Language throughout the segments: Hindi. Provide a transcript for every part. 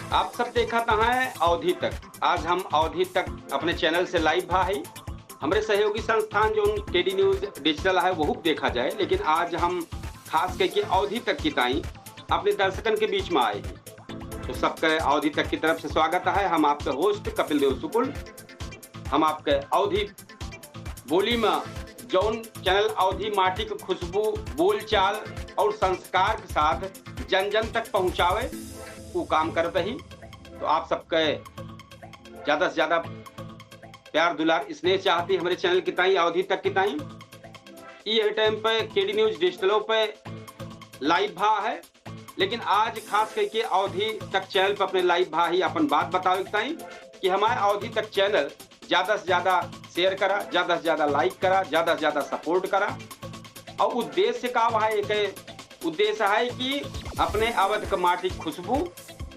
आप सब देखा कहाँ है अवधि तक। आज हम अवधि तक अपने चैनल से लाइव भा है। हमारे सहयोगी संस्थान जो केडी न्यूज डिजिटल है वो देखा जाए, लेकिन आज हम खास करके अवधि तक की ताई अपने दर्शकन के बीच में आए हैं। तो सबके अवधि तक की तरफ से स्वागत है। हम आपके होस्ट कपिल देव सुकुल, हम आपके अवधि बोली में जौन चैनल अवधि माटी की खुशबू, बोलचाल और संस्कार के साथ जन जन तक पहुंचावे वो काम करते ही। तो आप सबके ज्यादा से ज्यादा प्यार दुलार स्नेह चाहती हमारे चैनल की ताई अवधि तक की ताई। ये टाइम पे केडी न्यूज डिजिटलों पे लाइव भा है, लेकिन आज खास करके अवधि तक चैनल पर अपने लाइव भा ही अपन बात बतावे ताई कि हमारे अवधि तक चैनल ज्यादा से ज्यादा शेयर करा, ज्यादा से ज्यादा लाइक करा, ज्यादा से ज्यादा सपोर्ट करा। और उद्देश्य का वह एक उद्देश्य है कि अपने अवध के माटी खुशबू,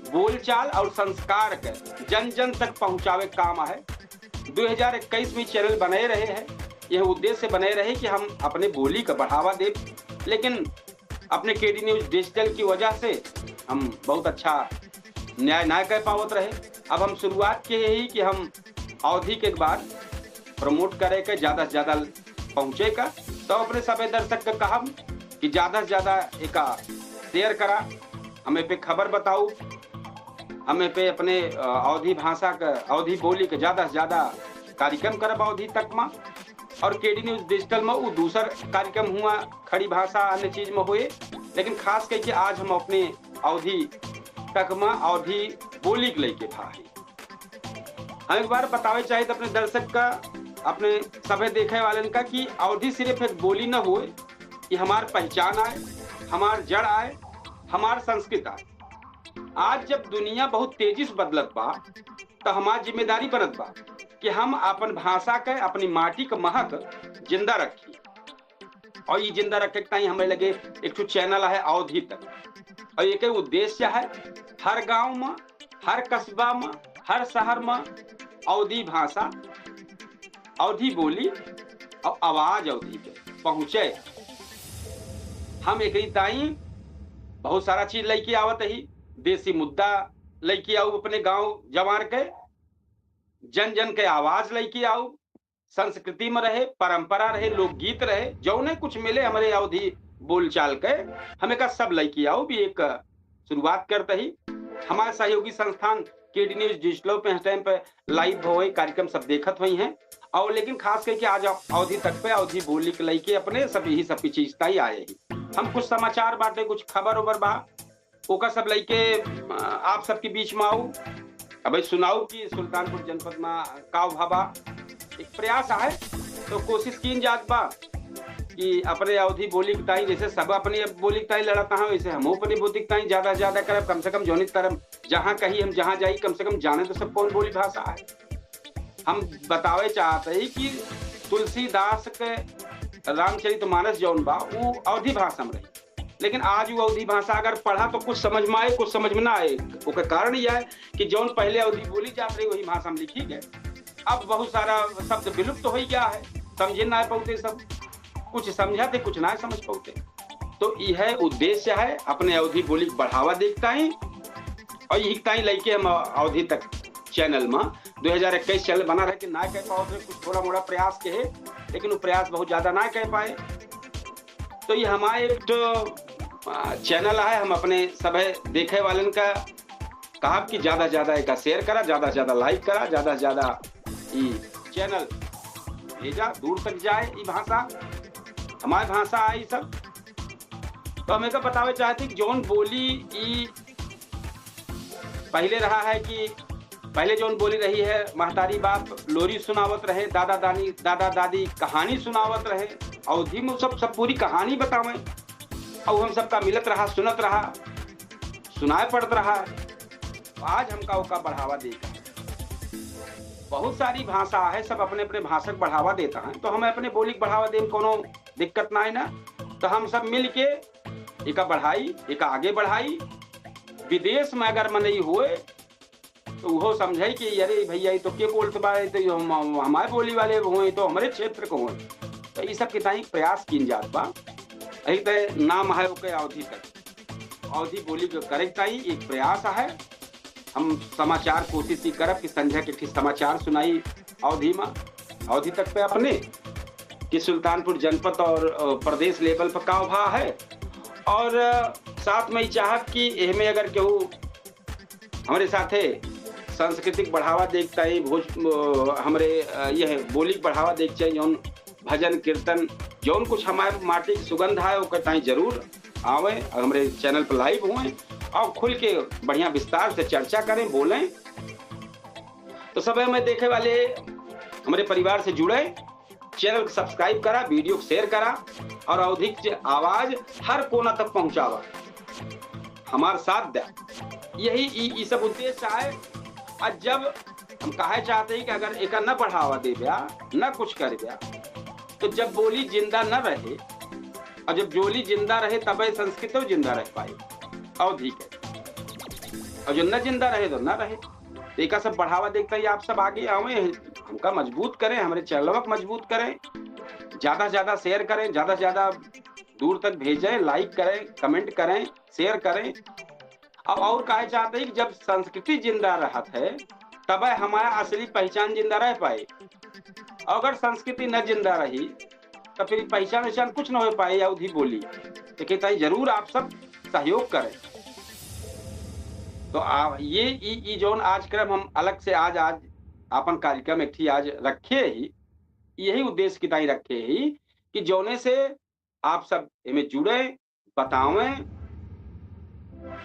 बोलचाल और संस्कार के जन जन तक पहुंचावे काम है। 2021 में चैनल बने रहे हैं। यह उद्देश्य बने रहे कि हम अपने बोली का बढ़ावा दे, लेकिन अपने केडी न्यूज डिजिटल की वजह से हम बहुत अच्छा न्याय ना कर पावत रहे। अब हम शुरुआत किए ही कि हम अवधि के बाद प्रमोट करे के ज्यादा से ज्यादा पहुंचे का। तो अपने सभी दर्शक का कहा कि ज्यादा से ज्यादा एक शेयर करा, हमें पे खबर बताओ, हमें पे अपने अवधि भाषा का, अवधि बोली का ज्यादा से ज्यादा कार्यक्रम करब अवधि तक में। और केडी न्यूज डिजिटल में वो दूसर कार्यक्रम हुआ खड़ी भाषा अन्य चीज में हुए, लेकिन खास करके आज हम अपने अवधि तक में अवधि बोली के लेके भाई हम एक बार बतावे चाहे तो अपने दर्शक का, अपने सभी देखे वाले का कि अवधि सिर्फ एक बोली न हुए, कि हमार पहचान आए, हमार जड़ आए, हमार संस्कृत आए। आज जब दुनिया बहुत तेजी से बदलत बा तो हमार जिम्मेदारी बनत बा कि हम अपन भाषा के, अपनी माटी के महक जिंदा रखी। और ये जिंदा रखे ताई हमें लगे एक तो चैनल है अवधि तक, और एक उद्देश्य है हर गांव में, हर कस्बा में, हर शहर में अवधि भाषा, अवधि बोली और आवाज अवधि पे पहुंचे। हम एक ताई बहुत सारा चीज लेके आवत ही, देसी मुद्दा लेके आओ, अपने गांव जवार के जन जन के आवाज लेके आओ, संस्कृति में रहे, परंपरा रहे, लोकगीत रहे, जो ने कुछ मिले हमारे अवधि बोलचाल के हमें का सब लेके आओ। भी एक शुरुआत करते ही हमारे सहयोगी संस्थान केडी न्यूज डिजिटल पे टाइम पे लाइव हुए कार्यक्रम सब देखत हुई हैं। और लेकिन खास करके आज अवधि तक पे अवधि बोली के लेके अपने सभी सब चीज ताई आए ही। हम कुछ समाचार बांटे, कुछ खबर उबर बा ओका सब लेके आप सबके बीच में आऊ। अब सुनाऊ कि सुल्तानपुर जनपद में काव भाबा एक प्रयास है, तो कोशिश की जात बा कि अपने अवधि बोली ताई जैसे सब अपनी बोली ताई लड़ता है, वैसे हम अपनी बोली ताई ज्यादा से ज्यादा करब। कम से कम जोनी तरफ जहाँ कहीं हम जहाँ जाई कम से कम जाने तो सब कौन बोली भाषा है। हम बतावे चाहते हैं कि तुलसीदास के रामचरितमानस जौन बा वो अवधि भाषा में रही, लेकिन आज वो अवधि भाषा अगर पढ़ा तो कुछ समझ में आए, कुछ समझ में ना आए। उसका कारण यह है कि जौन पहले अवधि बोली जात रही वही भाषा में लिखी गए। अब बहुत सारा शब्द विलुप्त हो गया है, समझे ना पाते, सब कुछ समझाते कुछ ना समझ पाते। तो यह उद्देश्य है अपने अवधि बोली बढ़ावा देखता है। और यही ताई लेके हम अवधि तक चैनल में 2021 चैनल बना रहे कि ना कह पाओ, कुछ थोड़ा मोड़ा प्रयास के है, लेकिन वो प्रयास बहुत ज्यादा ना कह पाए। तो ये हमारे एक चैनल है, हम अपने सभी देखे वाले का कहा कि ज्यादा से ज्यादा एक शेयर करा, ज्यादा से ज्यादा लाइक करा, ज्यादा से ज्यादा ये चैनल भेजा, दूर तक जाए ये भाषा, हमारी भाषा आई सब। तो हमें का बतावे चाहते कि जौन बोली ई पहले रहा है कि पहले जौन बोली रही है, महतारी बाप लोरी सुनावत रहे, दादा दादी कहानी सुनावत रहे, अवधि में सब पूरी कहानी बतावे और हम सबका मिलत रहा, सुनत रहा, सुनाए पड़त रहा। तो आज हमका उसका बढ़ावा देगा। बहुत सारी भाषा है, सब अपने अपने भाषा को बढ़ावा देता है, तो हमें अपने बोली को बढ़ावा देने कोनो दिक्कत ना है ना। तो हम सब मिल के एक बढ़ाई, एक आगे बढ़ाई। विदेश में अगर मन नहीं हुए तो वो समझे कि अरे भैया तो के बोलते बारे, तो हमारे बोली वाले हुए तो हमारे क्षेत्र को हुए। तो ये सब कितना प्रयास की जात बा। यही तो नाम है ओके अवधि तक, अवधि बोली के करेक्ट आई एक प्रयास है। हम समाचार कोशिश ही करब कि संजय के समाचार सुनाई अवधि में, अवधि तक पे अपने कि सुल्तानपुर जनपद और प्रदेश लेवल पर का भा है। और साथ में ही चाहब कि एहमे अगर केहू हमारे साथे सांस्कृतिक बढ़ावा देखता है, भोज हमरे यह बोली बढ़ावा देख चाहिए, जौन भजन कीर्तन जौन कुछ हमारे माटी की सुगंध है वो कहता जरूर आवे और हमारे चैनल पर लाइव हुए और खुल के बढ़िया विस्तार से चर्चा करें, बोलें। तो सब में देखे वाले हमारे परिवार से जुड़े, चैनल को सब्सक्राइब करा, वीडियो को शेयर करा और अधिक आवाज हर कोना तक पहुंचावा, हमारे साथ दे। यही सब उद्देश्य है। और जब हम कहे चाहते हैं कि अगर एक न बढ़ावा दे ब्या, न कुछ कर ब्या, तो जब बोली जिंदा न रहे और जब बोली जिंदा रहे तब संस्कृत जिंदा रह पाए और ठीक है। और जो न जिंदा रहे तो न रहे। एक सब बढ़ावा देखता ही आप सब आगे आवे, हमका मजबूत करें, हमारे चैनल को मजबूत करें, ज्यादा से ज्यादा शेयर करें, ज्यादा से ज्यादा दूर तक भेजें, लाइक करें, कमेंट करें, शेयर करें। अब और कहे चाहते हैं कि जब संस्कृति जिंदा रहत है तब हमारा असली पहचान जिंदा रह पाए। अगर संस्कृति न जिंदा रही तो फिर पहचान कुछ न हो पाए। अवधि बोली तो कहता है जरूर आप सब सहयोग करें। तो ये जोन आज क्रम हम अलग से आज अपन कार्यक्रम एक आज रखे ही, यही उद्देश्य की ताई रखे ही कि जोने से आप सब इनमें जुड़े, बतावें।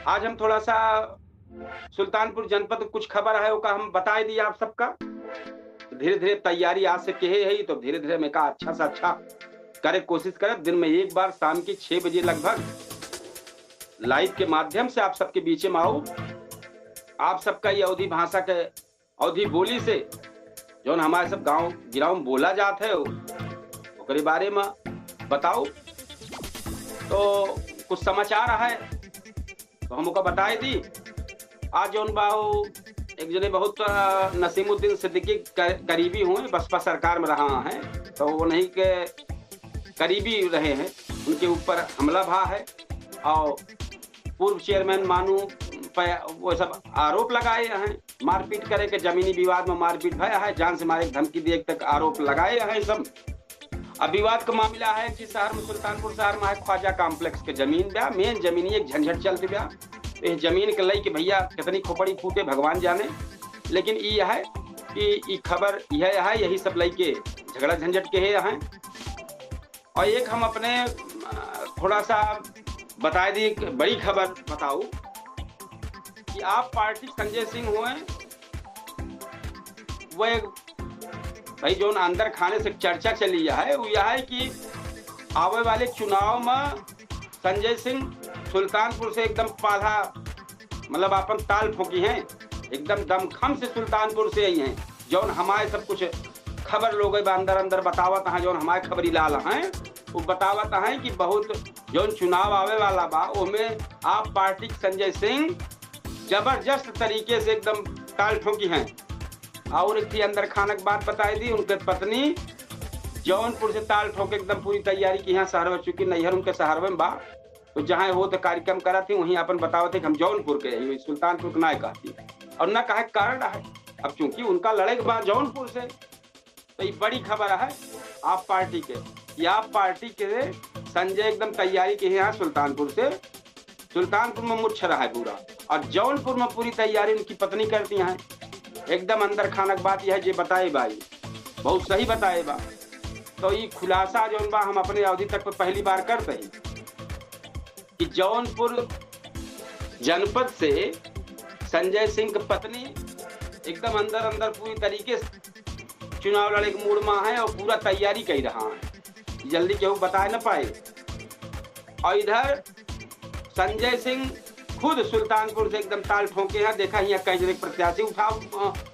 आज हम थोड़ा सा सुल्तानपुर जनपद कुछ खबर है वो हम बता दिए आप सबका। धीरे धीरे तैयारी आज से कहे है, तो धीरे धीरे मैं कहा अच्छा से अच्छा करे, कोशिश करे दिन में एक बार शाम की 6 बजे लगभग लाइव के माध्यम से आप सबके बीच में आओ। आप सबका ये अवधि भाषा के अवधि बोली से जो हमारे सब गांव गिराव में बोला जाता है उसके बारे में बताओ। तो कुछ समाचार है तो हमको बताए दी। आज जौन बाहू एक जने बहुत नसीमुद्दीन सिद्दीकी करीबी हुए, बसपा सरकार में रहा है, तो वो नहीं के करीबी रहे हैं, उनके ऊपर हमला भा है और पूर्व चेयरमैन मानू पे वो सब आरोप लगाए हैं, मारपीट करे के जमीनी विवाद में मारपीट भया है, जान से मारे धमकी दिए तक आरोप लगाए हैं सब। अब विवाद का मामला है कि शहर में सुल्तानपुर शहर में है ख्वाजा कॉम्प्लेक्स के जमीन ब्या, मेन जमीनी एक झंझट चलती ब्या। इस जमीन के लई के भैया कितनी खोपड़ी फूटे भगवान जाने, लेकिन ये है कि ये खबर यह है, यही सब लई के झगड़ा झंझट के हैं। और एक हम अपने थोड़ा सा बता दी बड़ी खबर बताओ कि आप पार्टी संजय सिंह हुए, वो एक भाई जो अंदर खाने से चर्चा चली है वो यह है कि आवे वाले चुनाव में संजय सिंह सुल्तानपुर से एकदम पाला मतलब अपन ताल ठोकी हैं, एकदम दमखम से सुल्तानपुर से आई हैं। जौन हमारे सब कुछ खबर लोग अंदर अंदर बतावत हैं, जौन हमारे खबरी लाल हैं वो बतावत हैं कि बहुत जौन चुनाव आवे वाला बा उसमें आप पार्टी संजय सिंह जबरदस्त तरीके से एकदम ताल ठोकी हैं। और एक अंदर खानक बात बताई दी, उनके पत्नी जौनपुर से ताल ठोके एकदम पूरी तैयारी की यहाँ शहर में, चूंकि नैहर उनके शहर में बा, तो जहाँ हो तो कार्यक्रम करा थी वहीं अपन बताओ थे कि हम जौनपुर के सुल्तानपुर के ना कहती और न कहे कारण है। अब चूंकि उनका लड़े के बाद जौनपुर से, तो ये बड़ी खबर है आप पार्टी के, या आप पार्टी के संजय एकदम तैयारी के यहाँ सुल्तानपुर से, सुल्तानपुर में मुर्छ रहा है पूरा और जौनपुर में पूरी तैयारी उनकी पत्नी करती हैं। एकदम अंदर खानक बात यह है बताए भाई, बहुत सही बताए बा। तो ये खुलासा जो बा हम अपने अवधि तक पहली बार करते हैं कि जौनपुर जनपद से संजय सिंह की पत्नी एकदम अंदर अंदर पूरी तरीके से चुनाव लड़े के मूड में है और पूरा तैयारी कर रहा है, जल्दी केहू बताए न पाए। और इधर संजय सिंह खुद सुल्तानपुर से एकदम ताल ठोके हैं, देखा यहाँ कई जगह प्रत्याशी उठाव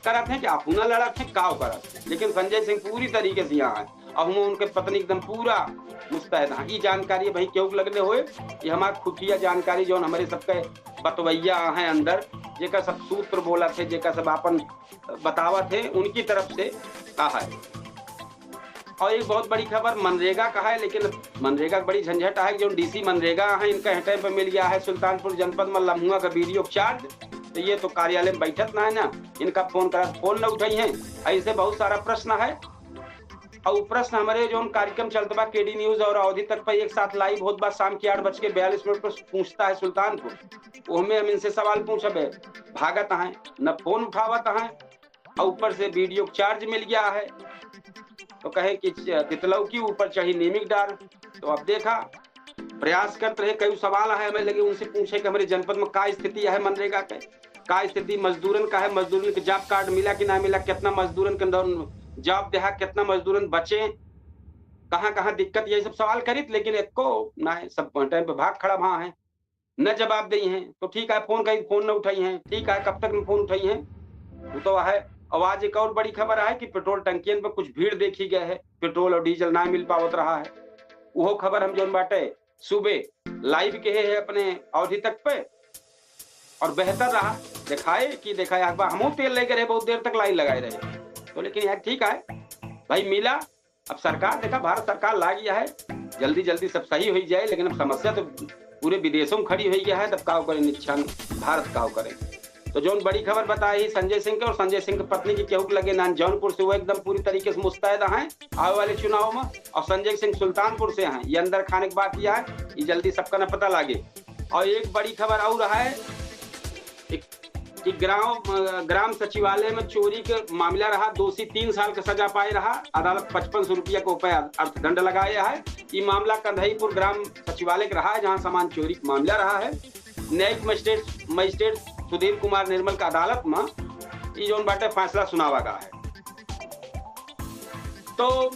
करत हैं कि आप न लड़त हैं काव करत, लेकिन संजय सिंह पूरी तरीके से यहाँ है और हम उनके पत्नी एकदम पूरा मुस्तैद हैं। ये जानकारी भाई क्यों लगने हुए, ये हमारा खुफिया जानकारी जो हमारे सबके बतवैया हैं अंदर, जेका सब सूत्र बोला थे, जेका सब अपन बतावा थे, उनकी तरफ से कहा है। और एक बहुत बड़ी खबर मनरेगा का है, लेकिन मनरेगा बड़ी झंझट है। जो डीसी मनरेगा है इनका हटे पे मिल गया है सुल्तानपुर जनपद में लम्हुआ का वीडियो चार्ज, तो ये तो कार्यालय में बैठत ना है ना, इनका फोन करा फोन न उठाई है। ऐसे बहुत सारा प्रश्न है। और प्रश्न हमारे जो कार्यक्रम चलता बा केडी न्यूज और अवधि तक पर एक साथ लाइव होत बा शाम के 8:42 पर पूछता है सुल्तानपुर, उसमें हम इनसे सवाल पूछबे, भागत है न फोन उठावत है और ऊपर से वीडियो चार्ज मिल गया है। तो कहे कि तितलऊ की ऊपर चढ़ी नीमिक डार। तो अब देखा प्रयास करते रहे, कई सवाल है हमें लगे उनसे पूछे कि हमारे जनपद में क्या स्थिति है मनरेगा के, क्या स्थिति मजदूरन का है, मजदूरन के जॉब कार्ड मिला कि ना मिला, कितना मजदूरन के जॉब देहा, कितना मजदूरन बचे, कहाँ कहाँ दिक्कत, यही सब सवाल करी। लेकिन एक को ना है, सब टाइम पे भाग खड़ा वहां है, न जवाब दी है। तो ठीक है फोन कही, फोन न उठाई है, ठीक है कब तक फोन उठाई है वो तो है। आवाज एक और बड़ी खबर है कि पेट्रोल टंकियन पे कुछ भीड़ देखी गई है, पेट्रोल और डीजल ना मिल पावत रहा है। वो खबर हम जो बाटे सुबह लाइव के है अपने अवधि तक पे, और बेहतर रहा दिखाए कि दिखाए अखबार हम तेल लेकर रहे, बहुत देर तक लाइन लगाए रहे। तो लेकिन यार ठीक है भाई मिला। अब सरकार देखा भारत सरकार ला गया है, जल्दी जल्दी सब सही हो जाए। लेकिन अब समस्या तो पूरे विदेशों में खड़ी हो गया है, तब काव करे निशान भारत काव करे। तो जो बड़ी खबर बताई संजय सिंह के, और संजय सिंह की पत्नी की केहू लगे ना जौनपुर से, वो एकदम पूरी तरीके से मुस्तैद हैं आने वाले चुनाव में, और संजय सिंह सुल्तानपुर से हैं। ये अंदर खाने की बात यह है, ये जल्दी सबका न पता लगे। और एक बड़ी खबर और है कि ग्राम सचिवालय में चोरी के मामला रहा, दोषी 3 साल का सजा पाए रहा, अदालत 5500 रुपया को अर्थदंड लगाया है। ये मामला कंधईपुर ग्राम सचिवालय का रहा है, जहां सामान चोरी का मामला रहा है। न्यायिक मजिस्ट्रेट सुधीर कुमार निर्मल का अदालत में ये जो बाटे फैसला सुनावा गया है। तो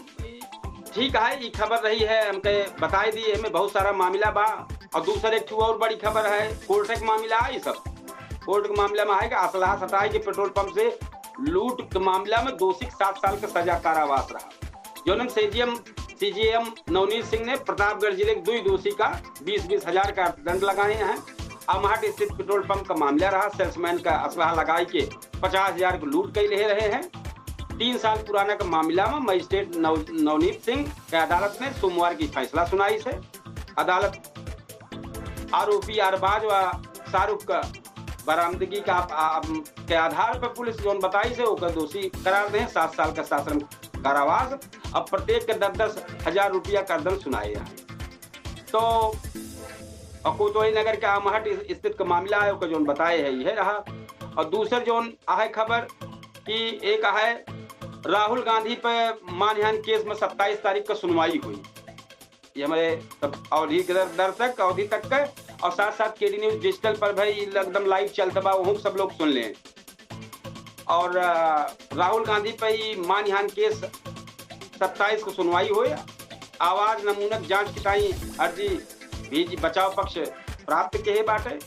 ठीक है, ये खबर रही है हमके बताई दी, हमें बहुत सारा मामला बा। और दूसरे एक और बड़ी खबर है कोर्ट का मामला है। ये सब कोर्ट के मामला में है कि असलाह सताए के पेट्रोल पंप से लूट के मामला में दोषी 7 साल का सजा कारावास रहा। जो सीजीएम नवनीत सिंह ने प्रतापगढ़ जिले के 2 दोषी का 20-20 हजार का दंड लगाए हैं। अमहट स्थित पेट्रोल पंप का मामला रहा, सेल्समैन का असलाह लगाई के 50 हजार को लूट कर ले रहे हैं। 3 साल पुराना का मामला में मजिस्ट्रेट नवनीत सिंह की अदालत ने सोमवार की फैसला सुनाई से अदालत आरोपी अरबाज व शाहरुख का बरामदगी के आधार पर पुलिस जो बताई से होकर दोषी करार दे 7 साल का शासन कारावास। अब प्रत्येक के 10-10 हजार रुपया का दंड सुनाए हैं। तो कोतवाली नगर के अमहट स्थित का मामला है जो बताए है ये रहा। और दूसर जो है खबर कि एक है राहुल गांधी पर मानहानि केस में 27 तारीख का सुनवाई हुई। ये हमारे अवधि दर्शक अवधि तक का, और साथ साथ केडी न्यूज डिजिटल पर भाई एकदम लाइव चलता बा, वो सब लोग सुन लें। और राहुल गांधी पर मानहानि केस 27 को सुनवाई हुई। आवाज नमूनक जांच की अर्जी भी बचाव पक्ष प्राप्त के बाटे।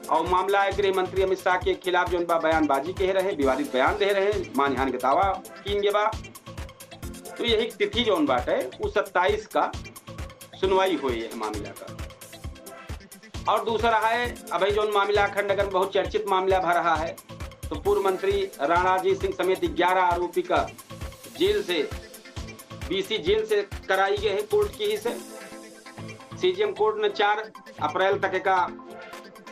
और मामला गृह मंत्री अमित शाह के खिलाफ जो बयानबाजी कह रहे, विवादित बयान दे रहे, मानहानि का दावा की बा। तो यही तिथि जो बाटे वो 27 का सुनवाई हुई है मामला का। और दूसरा है अभी जो मामला अखंड नगर में बहुत चर्चित मामला भर रहा है। तो पूर्व मंत्री राणा जी सिंह समेत 11 आरोपी का जेल से बीसी जेल से कराई गई है कोर्ट की ही से। सीजीएम कोर्ट ने 4 अप्रैल तक का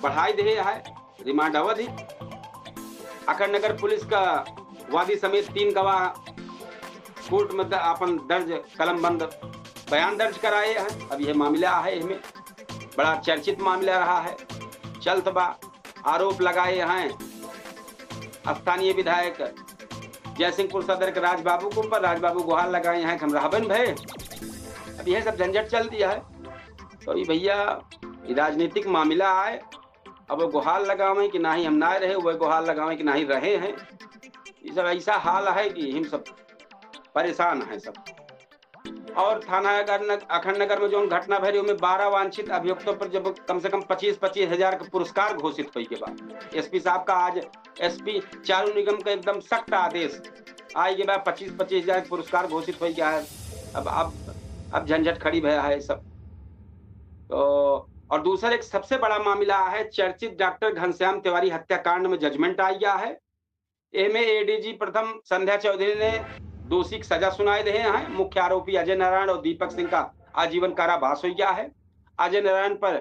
बढ़ाई दे है रिमांड अवधि। अखंड नगर पुलिस का वादी समेत 3 गवाह कोर्ट में अपन दर्ज कलमबंद बयान दर्ज कराए हैं। अब यह मामला है, इसमें बड़ा चर्चित मामला रहा है। चलतबा आरोप लगाए हैं स्थानीय विधायक जयसिंहपुर सदर के राजबाबू के ऊपर। राजबाबू गुहार लगाए हैं कि हम रहबन भय। अब यह सब झंझट चल दिया है। तो ये भैया राजनीतिक मामला आए, अब वो गुहार लगावे कि ना ही हम ना रहे, वह गुहार लगावे कि ना ही रहे हैं। ये सब ऐसा हाल है कि हम सब परेशान हैं सब। और थाना अखंड नगर में जो घटना भरी में 12 वांछित अभियुक्तों पर जब कम से कम 25-25 हजार का पुरस्कार घोषित हुई के बाद एसपी साहब का आज एसपी चारू निगम का एकदम सख्त आदेश आए के बाद 25-25 हजार पुरस्कार घोषित हो गया है। अब झंझट खड़ी भया है सब। तो और दूसरा एक सबसे बड़ा मामला है चर्चित डॉक्टर घनश्याम तिवारी हत्याकांड में जजमेंट आ गया है। एमे एडीजी प्रथम संध्या चौधरी ने दोषी की सजा सुनाए रहे हैं। मुख्य आरोपी अजय नारायण और दीपक सिंह का आजीवन कारावास हो गया है। अजय नारायण पर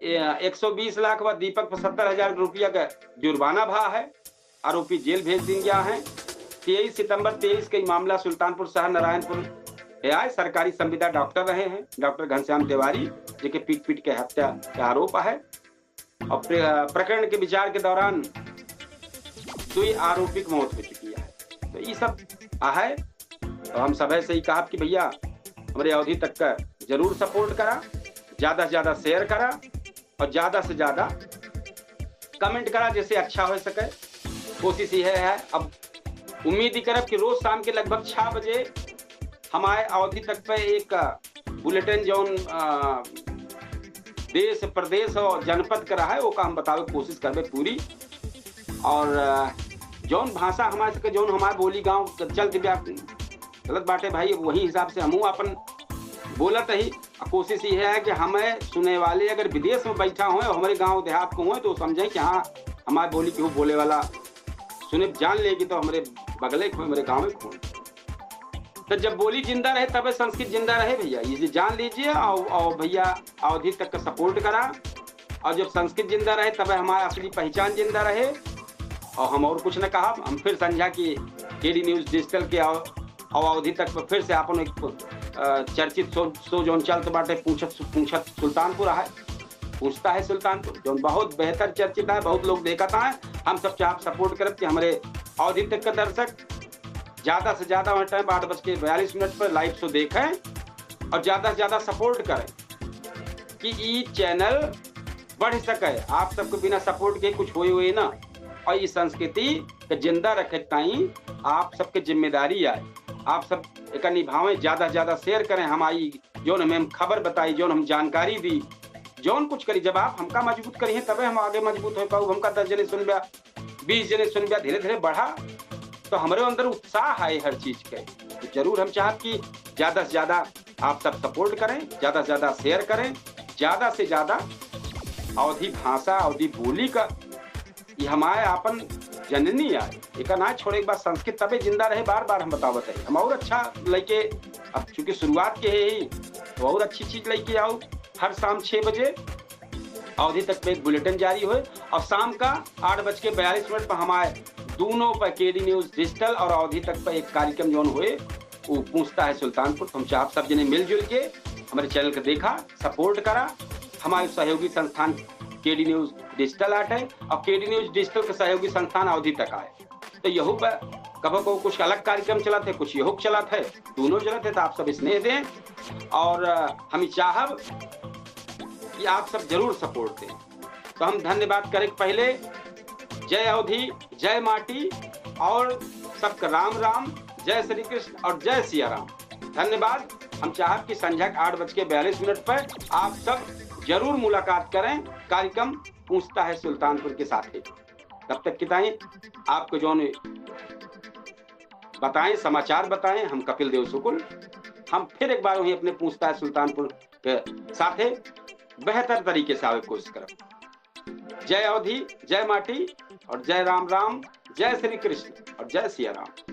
120 लाख व दीपक पर 70,000 रुपया का जुर्माना भा है। आरोपी जेल भेज दी गया है। 23 सितंबर 23 का मामला सुल्तानपुर शहर नारायणपुर आए। सरकारी संविदा डॉक्टर रहे हैं डॉक्टर घनश्याम तिवारी, जिनके पीट के हत्या का आरोप है। और प्रकरण के विचार के दौरान 2 आरोपी की मौत हो चुकी है। तो ये सब है। तो हम सब से ही कहा कि भैया हमारे अवधि तक का जरूर सपोर्ट करा, ज्यादा से ज्यादा शेयर करा और ज्यादा से ज्यादा कमेंट करा, जैसे अच्छा हो सके। कोशिश ये है, अब उम्मीद ही करब कि रोज शाम के लगभग 6 बजे हमारे अवधि तक पे एक बुलेटिन जौन देश प्रदेश और जनपद का रहा है वो का हम बतावे कोशिश करबे पूरी। और जौन भाषा हमारे जौन हमारे बोली गांव चलते गलत बाटे भाई, वही हिसाब से हमू अपन बोलत ही। कोशिश ये है कि हमें सुने वाले अगर विदेश में बैठा हुए और हमारे गांव देहात को हुए तो समझें कि हाँ हमारे बोली क्यों बोले वाला सुने जान लेगी तो हमारे बगले को हमारे गाँव में खो। तो जब बोली जिंदा रहे तब संस्कृत जिंदा रहे भैया, ये जान लीजिए। और भैया अवधि तक का सपोर्ट करा, और जब संस्कृत जिंदा रहे तब हमारा असली पहचान जिंदा रहे। और हम और कुछ न कहा, हम फिर समझा कि केडी न्यूज डिजिटल के अवधि तक फिर से अपन एक चर्चित शो जो चलते बाटे पूछत सुल्तानपुर है, पूछता है सुल्तानपुर, जो बहुत बेहतर चर्चित है, बहुत लोग देखता है। हम सब चाह सपोर्ट करते कि हमारे अवधि तक का दर्शक ज्यादा से ज्यादा टाइम 8:42 पर लाइव शो देखें और ज्यादा से ज्यादा सपोर्ट करें कि ये चैनल बढ़ सके। आप सबको बिना सपोर्ट के कुछ हुए ना, और ये संस्कृति के जिंदा रखे ताई आप सबके जिम्मेदारी आए। आप सब एक निभावें, ज्यादा से ज्यादा शेयर करें। हमारी जो हमें खबर बताई, जो हम जानकारी दी, जौन कुछ करी, जब आप हमका मजबूत करिए तबे हम आगे मजबूत हो पाऊ। हमका 10 जने सुन 20 जने सुन धीरे धीरे बढ़ा तो हमारे अंदर उत्साह है हर चीज के। तो जरूर हम चाहते कि ज्यादा से ज्यादा आप सब सपोर्ट करें, ज्यादा से ज्यादा शेयर करें, ज्यादा से ज्यादा अवधि भाषा अवधि बोली का ये हमारे अपन जननी है, एक ना छोड़े एक बार संस्कृत तबे जिंदा रहे। बार बार हम बतावत है, हम और अच्छा लेके, अब चूंकि शुरुआत के है ही तो और अच्छी चीज लेके आओ। हर शाम 6 बजे अवधि तक पे एक बुलेटिन जारी हुए, और शाम का 8:42 पर हमारे दोनों पर केडी न्यूज डिजिटल और अवधि तक पर एक कार्यक्रम जो हुए वो पूछता है सुल्तानपुर। हम चाह सब जने मिलजुल के हमारे चैनल को देखा, सपोर्ट करा। हमारे सहयोगी संस्थान केडी न्यूज डिजिटल आट है और केडी न्यूज डिजिटल के सहयोगी संस्थान अवधि तक आए। तो यहू पर कभी को कुछ अलग कार्यक्रम चलाते है, कुछ यहू चलाते है, दोनों चलाते। तो आप सब स्नेह दें और हम चाहब कि आप सब जरूर सपोर्ट दें। तो हम धन्यवाद करें पहले जय अवधि, जय माटी और सबका राम राम, जय श्री कृष्ण और जय सिया राम। धन्यवाद। हम चाहते कि संध्या 8:42 पर आप सब जरूर मुलाकात करें कार्यक्रम पूछता है सुल्तानपुर के साथ ही। तब तक किताएं आपको जो बताएं, समाचार बताएं। हम कपिल देव सुकुल हम फिर एक बार वही अपने पूछता है सुल्तानपुर के साथ बेहतर तरीके से आवे कोशिश करें। जय अवधि, जय माटी और जय राम राम, जय श्री कृष्ण और जय सिया राम।